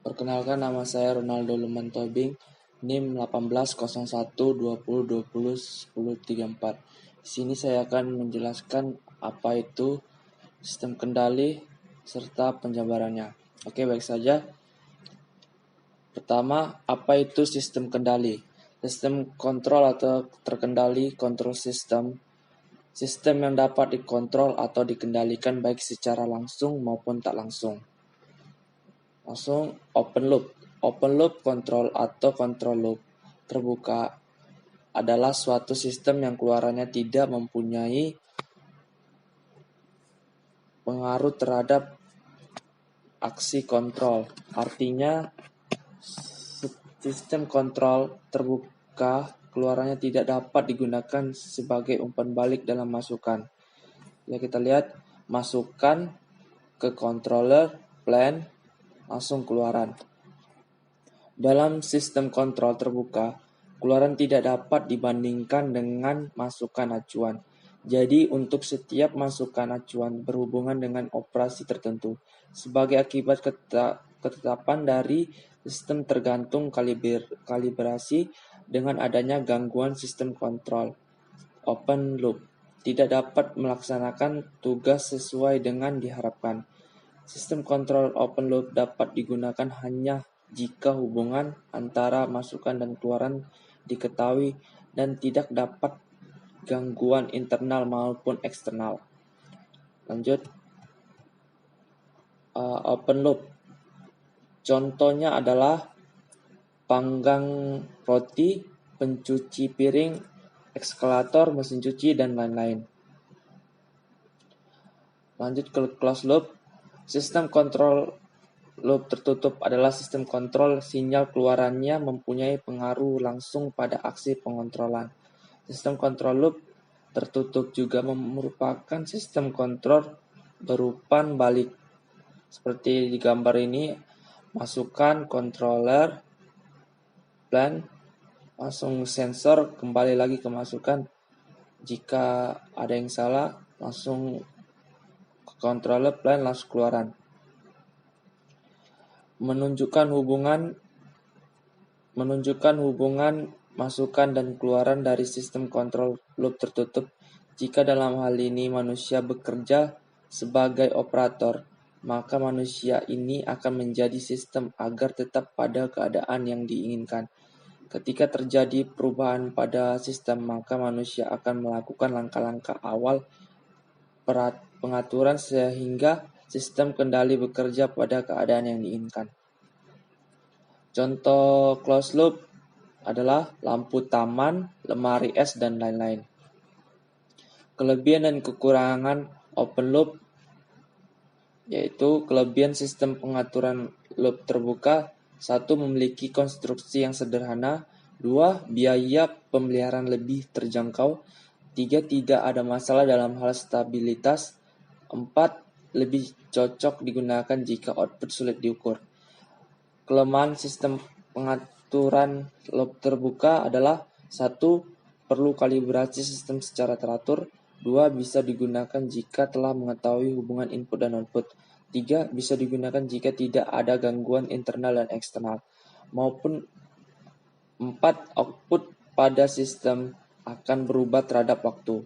Perkenalkan, nama saya Ronaldo Luman Tobing, NIM 180120201034. Di sini saya akan menjelaskan apa itu sistem kendali serta penjabarannya. Oke, baik saja. Pertama, apa itu sistem kendali? Sistem kontrol atau terkendali control system. Sistem yang dapat dikontrol atau dikendalikan baik secara langsung maupun tak langsung. Langsung open loop. Open loop control atau control loop terbuka adalah suatu sistem yang keluarannya tidak mempunyai pengaruh terhadap aksi kontrol. Artinya, sistem kontrol terbuka keluarannya tidak dapat digunakan sebagai umpan balik dalam masukan. Ya, kita lihat masukan ke controller, plan, langsung keluaran. Dalam sistem kontrol terbuka, keluaran tidak dapat dibandingkan dengan masukan acuan. Jadi, untuk setiap masukan acuan berhubungan dengan operasi tertentu, sebagai akibat ketetapan dari sistem tergantung kalibrasi dengan adanya gangguan sistem kontrol open loop tidak dapat melaksanakan tugas sesuai dengan diharapkan. Sistem kontrol open loop dapat digunakan hanya jika hubungan antara masukan dan keluaran diketahui dan tidak dapat gangguan internal maupun eksternal. Lanjut, open loop. Contohnya adalah panggang roti, pencuci piring, eskalator, mesin cuci, dan lain-lain. Lanjut ke closed loop. Sistem kontrol loop tertutup adalah sistem kontrol sinyal keluarannya mempunyai pengaruh langsung pada aksi pengontrolan. Sistem kontrol loop tertutup juga merupakan sistem kontrol berumpan balik. Seperti di gambar ini, masukkan controller, plan, langsung sensor, kembali lagi ke masukan. Jika ada yang salah, langsung ke controller, plan, langsung keluaran. Menunjukkan hubungan masukan dan keluaran dari sistem kontrol loop tertutup. Jika dalam hal ini manusia bekerja sebagai operator, maka manusia ini akan menjadi sistem agar tetap pada keadaan yang diinginkan. Ketika terjadi perubahan pada sistem, maka manusia akan melakukan langkah-langkah awal pengaturan sehingga sistem kendali bekerja pada keadaan yang diinginkan. Contoh closed loop adalah lampu taman, lemari es, dan lain-lain. Kelebihan dan kekurangan open loop yaitu kelebihan sistem pengaturan loop terbuka. 1. Memiliki konstruksi yang sederhana. 2. Biaya pemeliharaan lebih terjangkau. 3. Tidak ada masalah dalam hal stabilitas. 4. Lebih cocok digunakan jika output sulit diukur. Kelemahan sistem pengaturan loop terbuka adalah 1. Perlu kalibrasi sistem secara teratur. 2. Bisa digunakan jika telah mengetahui hubungan input dan output. 3. Bisa digunakan jika tidak ada gangguan internal dan eksternal. Maupun 4. Output pada sistem akan berubah terhadap waktu.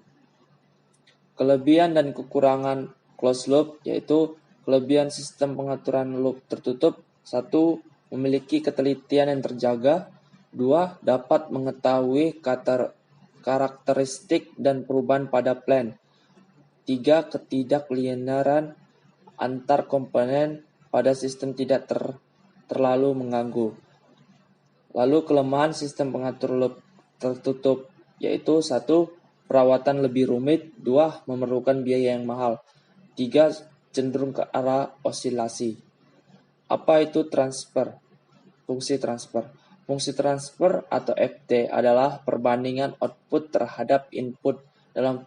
Kelebihan dan kekurangan closed loop yaitu kelebihan sistem pengaturan loop tertutup. 1. Memiliki ketelitian yang terjaga. 2. Dapat mengetahui karakteristik dan perubahan pada plan. 3. Ketidakliniaran antar komponen pada sistem tidak terlalu mengganggu. Lalu kelemahan sistem pengatur loop tertutup yaitu 1. Perawatan lebih rumit. 2. Memerlukan biaya yang mahal. 3. Cenderung ke arah osilasi. Apa itu transfer? Fungsi transfer. Fungsi transfer atau FT adalah perbandingan output terhadap input dalam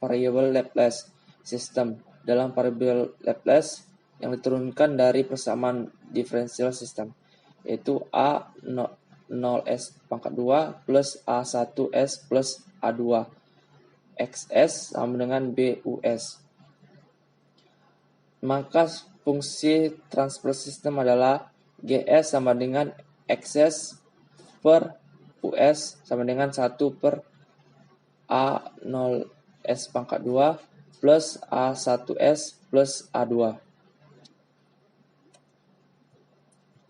variabel Laplace system. Dalam variabel Laplace yang diturunkan dari persamaan diferensial system, yaitu A0s pangkat 2 plus A1s plus A2 XS sama dengan BUS. Maka fungsi transfer system adalah GS sama dengan XS per US sama dengan 1 per A0S pangkat 2 plus A1S plus A2.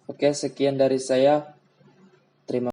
Oke, sekian dari saya.